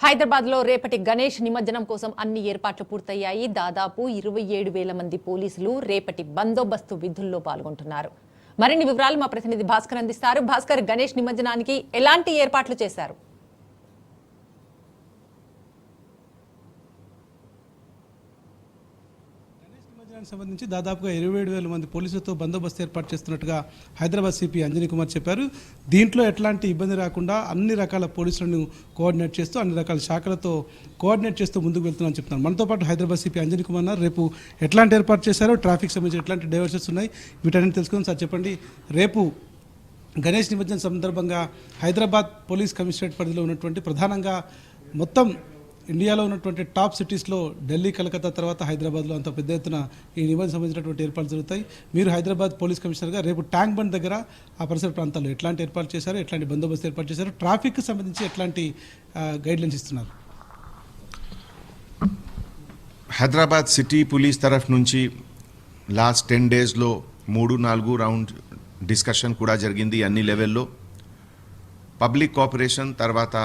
హైదరాబాద్ లో రేపటి గణేష్ నిమజ్జనం కోసం అన్ని ఏర్పాట్లు పూర్తయ్యాయి. దాదాపు 27,000 మంది పోలీసులు రేపటి బందోబస్తు విధుల్లో పాల్గొంటున్నారు. మరిన్ని వివరాలు మా ప్రతినిధి భాస్కర్ అందిస్తారు. భాస్కర్, గణేష్ నిమజ్జనానికి ఎలాంటి ఏర్పాట్లు చేశారు? సంబంధించి దాదాపుగా 27,000 మంది పోలీసులతో బందోబస్తు ఏర్పాటు చేస్తున్నట్టుగా హైదరాబాద్ సిపి అంజనీ కుమార్ చెప్పారు. దీంట్లో ఎట్లాంటి ఇబ్బంది రాకుండా అన్ని రకాల పోలీసులను కోఆర్డినేట్ చేస్తూ అన్ని రకాల శాఖలతో కోఆర్డినేట్ చేస్తూ ముందుకు వెళ్తున్నామని చెప్తున్నారు. మనతో పాటు హైదరాబాద్ సిపి అంజనీ కుమార్ ఉన్నారు. రేపు ఎట్లాంటి ఏర్పాటు చేశారో, ట్రాఫిక్ సంబంధించి ఎట్లాంటి డైవర్షన్స్ ఉన్నాయి, వీటన్ని తెలుసుకుని సార్ చెప్పండి. రేపు గణేష్ నిమజ్జనం సందర్భంగా హైదరాబాద్ పోలీస్ కమిషనరేట్ పరిధిలో ఉన్నటువంటి ప్రధానంగా మొత్తం ఇండియాలో ఉన్నటువంటి టాప్ సిటీస్లో ఢిల్లీ, కలకత్తా తర్వాత హైదరాబాద్లో అంత పెద్ద ఎత్తున ఈ నిమజ్జనం సంబంధించినటువంటి ఏర్పాట్లు జరుగుతాయి. మీరు హైదరాబాద్ పోలీస్ కమిషనర్గా రేపు ట్యాంక్ బండ్ దగ్గర ఆ పరిసర ప్రాంతాల్లో ఎట్లాంటి ఏర్పాటు చేశారు, ఎట్లాంటి బందోబస్తు ఏర్పాటు చేశారు, ట్రాఫిక్ సంబంధించి ఎట్లాంటి గైడ్లైన్స్ ఇస్తున్నారు? హైదరాబాద్ సిటీ పోలీస్ తరఫు నుంచి లాస్ట్ 10 డేస్లో 3-4 రౌండ్ డిస్కషన్ కూడా జరిగింది అన్ని లెవెల్లో. పబ్లిక్ కోఆపరేషన్ తర్వాత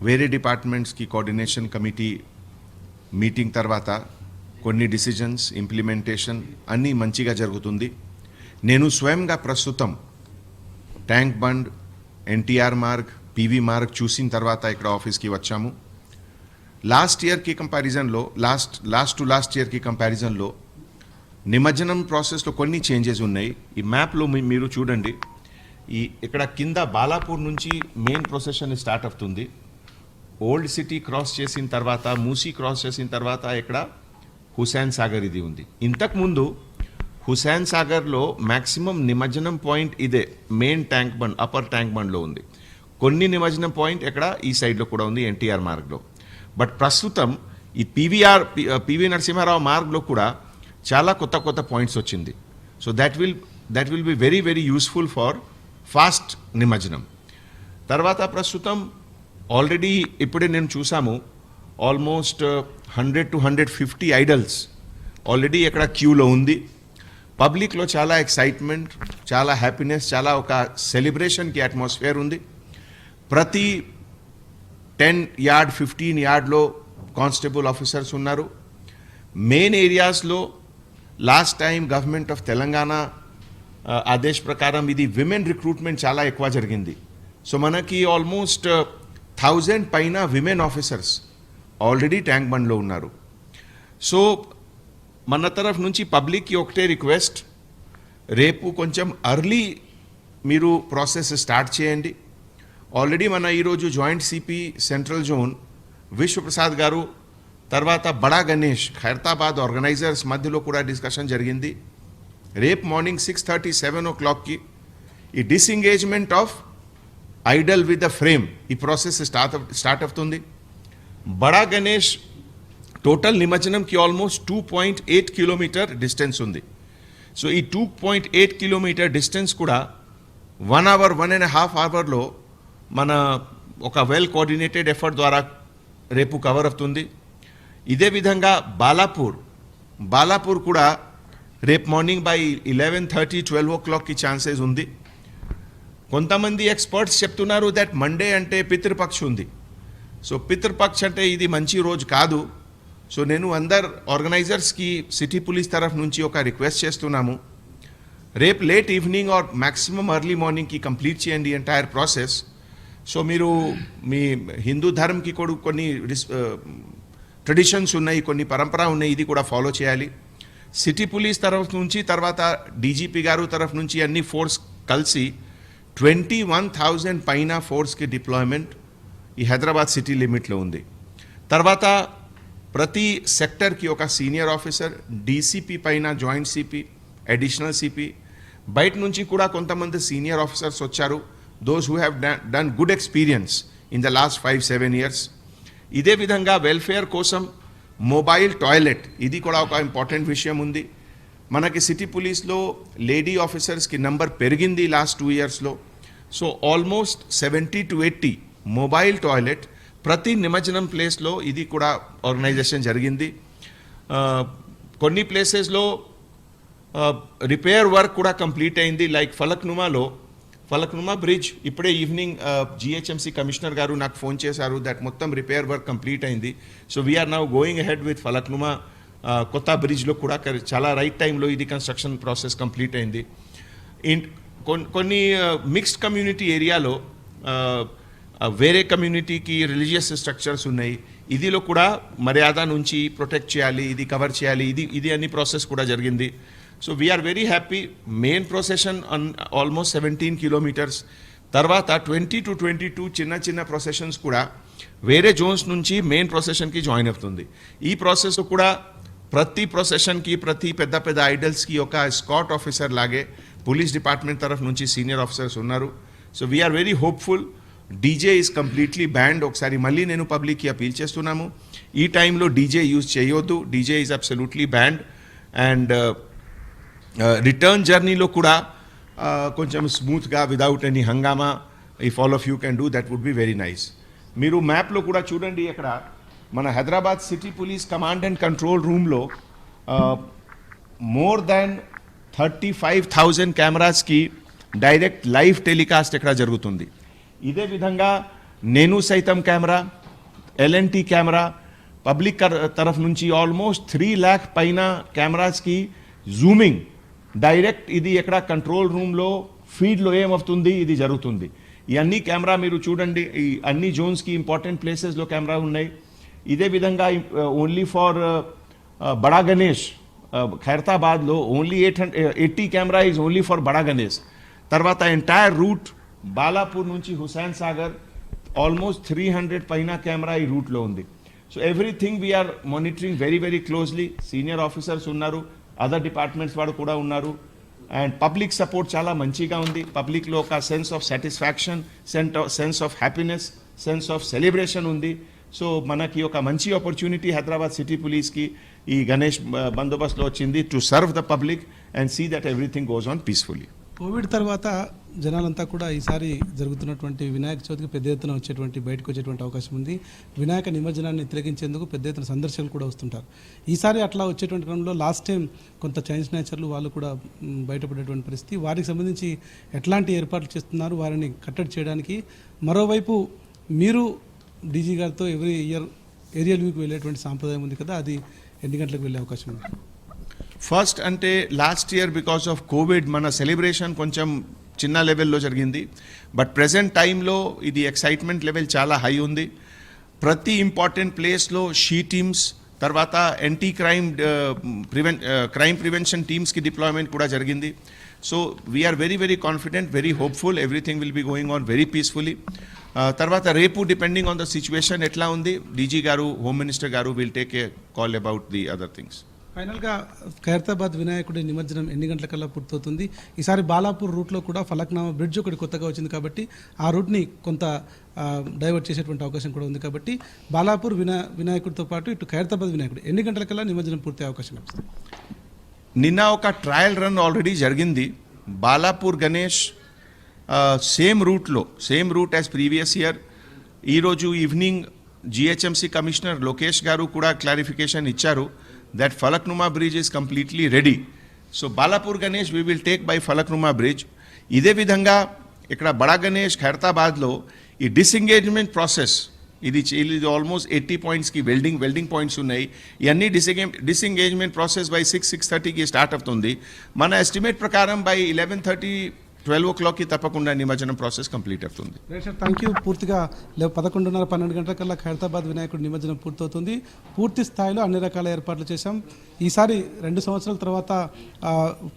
వేరే డిపార్ట్మెంట్స్కి కోఆర్డినేషన్ కమిటీ మీటింగ్ తర్వాత కొన్ని డిసిజన్స్ ఇంప్లిమెంటేషన్ అన్నీ మంచిగా జరుగుతుంది. నేను స్వయంగా ప్రస్తుతం tank bund, NTR Marg, PV Marg చూసిన తర్వాత ఇక్కడ ఆఫీస్కి వచ్చాము. లాస్ట్ ఇయర్కి కంపారిజన్లో లాస్ట్ ఇయర్కి కంపారిజన్లో నిమజ్జనం ప్రాసెస్లో కొన్ని చేంజెస్ ఉన్నాయి. ఈ మ్యాప్లో మీరు చూడండి, ఇక్కడ కింద బాలాపూర్ నుంచి మెయిన్ ప్రొసెషన్ స్టార్ట్ అవుతుంది. ఓల్డ్ సిటీ క్రాస్ చేసిన తర్వాత, మూసీ క్రాస్ చేసిన తర్వాత ఇక్కడ హుసేన్ సాగర్ ఇది ఉంది. ఇంతకుముందు హుసేన్ సాగర్లో మ్యాక్సిమం నిమజ్జనం పాయింట్ ఇదే main tank bund, upper tank బండ్లో ఉంది. కొన్ని నిమజ్జనం పాయింట్ ఇక్కడ ఈ సైడ్లో కూడా ఉంది ఎన్టీఆర్ మార్గ్లో. బట్ ప్రస్తుతం ఈ పివి నరసింహారావు మార్గ్లో కూడా చాలా కొత్త పాయింట్స్ వచ్చింది. So that will be very very useful for fast నిమజ్జనం. తర్వాత ప్రస్తుతం ఆల్రెడీ ఇప్పుడే నేను చూసాము ఆల్మోస్ట్ 100 to 150 ఐడల్స్ ఆల్రెడీ ఇక్కడ క్యూలో ఉంది. పబ్లిక్లో చాలా ఎక్సైట్మెంట్, చాలా హ్యాపీనెస్, చాలా ఒక సెలబ్రేషన్కి అట్మాస్ఫియర్ ఉంది. ప్రతి 10 యార్డ్ 15 యార్డ్లో కానిస్టేబుల్ ఆఫీసర్స్ ఉన్నారు. మెయిన్ ఏరియాస్లో last time government of Telangana Adesh ప్రకారం ఇది విమెన్ రిక్రూట్మెంట్ చాలా ఎక్కువ జరిగింది. సో మనకి ఆల్మోస్ట్ 1000 పైన విమెన్ ఆఫీసర్స్ ఆల్రెడీ ట్యాంక్ బండ్లో ఉన్నారు. సో మన తరఫు నుంచి పబ్లిక్కి ఒకటే రిక్వెస్ట్, రేపు కొంచెం అర్లీ మీరు ప్రాసెస్ స్టార్ట్ చేయండి. ఆల్రెడీ మన ఈరోజు joint CP central zone Vishwaprasad గారు, తర్వాత బడా గణేష్ ఖైరతాబాద్ ఆర్గనైజర్స్ మధ్యలో కూడా డిస్కషన్ జరిగింది. రేపు మార్నింగ్ 6:30-7 o'clockకి ఈ disengagement of idol with the frame ఈ ప్రాసెస్ స్టార్ట్ అవుతుంది. బడా గణేష్ టోటల్ నిమజ్జనంకి ఆల్మోస్ట్ 2.8 కిలోమీటర్ డిస్టెన్స్ ఉంది. సో ఈ 2.8 కిలోమీటర్ డిస్టెన్స్ కూడా 1 hour 1.5 అవర్లో మన ఒక వెల్ కోఆర్డినేటెడ్ ఎఫర్ట్ ద్వారా రేపు కవర్ అవుతుంది. ఇదే విధంగా బాలాపూర్ కూడా రేపు మార్నింగ్ బై 11:30 12 o'clockకి ఛాన్సెస్ ఉంది. కొంతమంది ఎక్స్పర్ట్స్ చెప్తున్నారు దట్ మండే అంటే పితృపక్ష ఉంది. సో పితృపక్ష అంటే ఇది మంచి రోజు కాదు. సో నేను అందరు ఆర్గనైజర్స్కి సిటీ పోలీస్ తరఫు నుంచి ఒక రిక్వెస్ట్ చేస్తున్నాము, రేపు late evening or maximum early మార్నింగ్కి కంప్లీట్ చేయండి ఎంటైర్ ప్రాసెస్. సో మీరు మీ హిందూ ధర్మంకి కూడా కొన్ని ట్రెడిషన్స్ ఉన్నాయి, కొన్ని పరంపర ఉన్నాయి, ఇది కూడా ఫాలో చేయాలి. సిటీ పోలీస్ తరఫు నుంచి తర్వాత డీజీపీ గారు తరఫు నుంచి అన్ని ఫోర్స్ కలిసి 21,000 పైన ఫోర్స్కి డిప్లాయ్మెంట్ ఈ హైదరాబాద్ సిటీ లిమిట్లో ఉంది. తర్వాత ప్రతి సెక్టర్కి ఒక సీనియర్ ఆఫీసర్, డీసీపీ పైన జాయింట్ సిపి, అడిషనల్ సిపి, బయట నుంచి కూడా కొంతమంది సీనియర్ ఆఫీసర్స్ వచ్చారు, those who have done good experience in the last 5-7 years. ఇదే విధంగా వెల్ఫేర్ కోసం మొబైల్ టాయిలెట్, ఇది కూడా ఒక ఇంపార్టెంట్ విషయం ఉంది. మనకి సిటీ పోలీస్లో లేడీ ఆఫీసర్స్కి నంబర్ పెరిగింది లాస్ట్ 2 yearsలో. So almost 70 to 80 mobile toilet ప్రతి నిమజ్జనం ప్లేస్లో ఇది కూడా ఆర్గనైజేషన్ జరిగింది. కొన్ని ప్లేసెస్లో రిపేర్ వర్క్ కూడా కంప్లీట్ అయింది. లైక్ ఫలక్నుమా బ్రిడ్జ్ ఇప్పుడే ఈవినింగ్ జిహెచ్ఎంసీ కమిషనర్ గారు నాకు ఫోన్ చేశారు దట్ మొత్తం రిపేర్ వర్క్ కంప్లీట్ అయింది. So we are now going ahead with Falaknuma. కొత్త బ్రిడ్జ్లో కూడా చాలా రైట్ టైంలో ఇది కన్స్ట్రక్షన్ ప్రాసెస్ కంప్లీట్ అయింది. కొన్ని మిక్స్డ్ కమ్యూనిటీ ఏరియాలో వేరే కమ్యూనిటీకి రిలీజియస్ స్ట్రక్చర్స్ ఉన్నాయి, ఇదిలో కూడా మర్యాద నుంచి ప్రొటెక్ట్ చేయాలి, ఇది కవర్ చేయాలి, ఇది అన్ని ప్రాసెస్ కూడా జరిగింది. So we are very happy. Main procession almost 17 kilometers. తర్వాత 20 to 22 చిన్న ప్రొసెషన్స్ కూడా వేరే జోన్స్ నుంచి మెయిన్ ప్రొసెషన్కి జాయిన్ అవుతుంది. ఈ ప్రాసెస్ కూడా ప్రతి ప్రొసెషన్కి ప్రతి పెద్ద ఐడల్స్కి ఒక స్కాట్ ఆఫీసర్ లాగే పోలీస్ డిపార్ట్మెంట్ తరఫు నుంచి సీనియర్ ఆఫీసర్స్ ఉన్నారు. So we are very hopeful. DJ is completely banned. ఒకసారి మళ్ళీ నేను పబ్లిక్కి అపీల్ చేస్తున్నాము, ఈ టైంలో డీజే యూజ్ చేయొద్దు. DJ is absolutely banned. And return జర్నీలో కూడా కొంచెం స్మూత్గా విదౌట్ ఎనీ హంగామా if all of you can do that would be very nice. మీరు మ్యాప్లో కూడా చూడండి, ఇక్కడ మన Hyderabad city police command and control రూమ్లో మోర్ దాన్ 35,000 కెమెరాస్కి డైరెక్ట్ లైవ్ టెలికాస్ట్ ఇక్కడ జరుగుతుంది. ఇదే విధంగా నేను సైతం కెమెరా, LNT కెమెరా, పబ్లిక్ తరఫు నుంచి ఆల్మోస్ట్ 3 lakh పైన కెమెరాస్కి జూమింగ్ డైరెక్ట్ ఇది ఎక్కడ కంట్రోల్ రూమ్లో ఫీడ్లో ఏమవుతుంది ఇది జరుగుతుంది. ఈ అన్ని కెమెరా మీరు చూడండి, ఈ అన్ని జోన్స్కి ఇంపార్టెంట్ ప్లేసెస్లో కెమెరా ఉన్నాయి. ఇదే విధంగా ఓన్లీ ఫార్ బడా గణేష్ ఖైరతాబాద్లో only 80 camera is only for Bada Ganesh. తర్వాత ఎంటైర్ రూట్ బాలాపూర్ నుంచి హుస్సేన్ సాగర్ ఆల్మోస్ట్ 300 పైన కెమెరా ఈ రూట్లో ఉంది. So everything we are monitoring very closely. Senior officers ఉన్నారు, అదర్ డిపార్ట్మెంట్స్ వాడు కూడా ఉన్నారు. అండ్ పబ్లిక్ సపోర్ట్ చాలా మంచిగా ఉంది. పబ్లిక్లో ఒక sense of satisfaction, sense of happiness, sense of celebration ఉంది. సో మనకి ఒక మంచి ఆపర్చునిటీ హైదరాబాద్ సిటీ పోలీస్కి ఈ గణేష్ బందోబస్తులో వచ్చింది to serve the public and see that everything goes on peacefully. Covid తర్వాత జనాలంతా కూడా ఈసారి జరుగుతున్నటువంటి వినాయక చవితికి పెద్ద ఎత్తున బయటకు వచ్చేటువంటి అవకాశం ఉంది. వినాయక నిమజ్జనాన్ని తిలకించేందుకు పెద్ద ఎత్తున సందర్శకులు కూడా వస్తుంటారు. ఈసారి అట్లా వచ్చేటువంటి క్రమంలో లాస్ట్ టైం కొంత చైనీస్ నేచర్లు వాళ్ళు కూడా బయటపడేటువంటి పరిస్థితి. వారికి సంబంధించి ఎట్లాంటి ఏర్పాట్లు చేస్తున్నారు వారిని కట్టడి చేయడానికి? మరోవైపు మీరు డీజీ గారితో ఎవ్రీ ఇయర్ ఏరియల్ వ్యూకి వెళ్ళేటువంటి సాంప్రదాయం ఉంది కదా, అది ఎన్ని గంటలకు వెళ్ళే అవకాశం ఉంది? ఫస్ట్ అంటే last year because of Covid మన సెలబ్రేషన్ కొంచెం చిన్న లెవెల్లో జరిగింది. బట్ ప్రెజెంట్ టైంలో ఇది ఎక్సైట్మెంట్ లెవెల్ చాలా హై ఉంది. ప్రతి ఇంపార్టెంట్ ప్లేస్లో షీ టీమ్స్, తర్వాత యాంటీ క్రైమ్ ప్రివెన్షన్ టీమ్స్కి డిప్లాయ్మెంట్ కూడా జరిగింది. So we are very confident, very hopeful. Everything will be going on very peacefully. తర్వాత రేపు డిపెండింగ్ ఆన్ ద సిచ్యువేషన్ ఎట్లా ఉంది, డీజీ గారు, హోమ్ మినిస్టర్ గారు will take a call about the other things. ఫైనల్గా ఖైరతాబాద్ వినాయకుడి నిమజ్జనం ఎన్ని గంటలకల్లా పూర్తవుతుంది? ఈసారి బాలాపూర్ రూట్లో కూడా ఫలక్నామా బ్రిడ్జ్ ఒకటి కొత్తగా వచ్చింది కాబట్టి ఆ రూట్ని కొంత డైవర్ట్ చేసేటువంటి అవకాశం కూడా ఉంది కాబట్టి బాలాపూర్ వినాయకుడితో పాటు ఇటు ఖైరతాబాద్ వినాయకుడు ఎన్ని గంటలకల్లా నిమజ్జనం పూర్తి అవకాశం లభిస్తుంది? నిన్న ఒక ట్రయల్ రన్ ఆల్రెడీ జరిగింది. Balapur Ganesh same route as previous year. ఈరోజు evening GHMC commissioner Lokesh garu కూడా క్లారిఫికేషన్ ఇచ్చారు that Falaknuma bridge is completely ready. So Balapur Ganesh we will take by Falaknuma bridge. ఇదే విధంగా ఇక్కడ బడా గణేష్ ఖైరతాబాద్లో ఈ డిస్ఎంగేజ్మెంట్ ప్రాసెస్ ఇది ఆల్మోస్ట్ 80 పాయింట్స్కి వెల్డింగ్ పాయింట్స్ ఉన్నాయి. ఇవన్నీ డిస్ఎంగేజ్మెంట్ ప్రాసెస్ బై 6:30కి స్టార్ట్ అవుతుంది. మన ఎస్టిమేట్ ప్రకారం బై 11:30 12 o'clockకి తప్పకుండా నిమజ్జనం ప్రాసెస్ కంప్లీట్ అవుతుంది. Right sir, thank you. పూర్తిగా 11:30 12 గంటలకల్లా ఖైరతాబాద్ వినాయకుడి నిమజ్జనం పూర్తవుతుంది. పూర్తి స్థాయిలో అన్ని రకాల ఏర్పాట్లు చేశాం. ఈసారి 2 సంవత్సరాల తర్వాత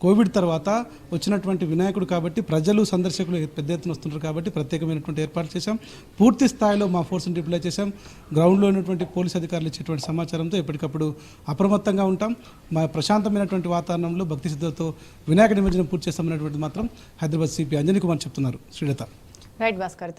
కోవిడ్ తర్వాత వచ్చినటువంటి వినాయకుడు కాబట్టి ప్రజలు సందర్శకులు పెద్ద ఎత్తున వస్తుంటారు కాబట్టి ప్రత్యేకమైనటువంటి ఏర్పాట్లు చేశాం. పూర్తి స్థాయిలో మా ఫోర్స్ని డిప్లాయ్ చేశాం. గ్రౌండ్లో ఉన్నటువంటి పోలీస్ అధికారులు ఇచ్చేటువంటి సమాచారంతో ఎప్పటికప్పుడు అప్రమత్తంగా ఉంటాం. మా ప్రశాంతమైనటువంటి వాతావరణంలో భక్తి శ్రద్ధలతో వినాయక నిమజ్జనం పూర్తి చేస్తామనేటువంటిది మాత్రం హైదరాబాద్ సిపి అంజనీ కుమార్ చెప్తున్నారు. శ్రీలత. రైట్ భాస్కర్.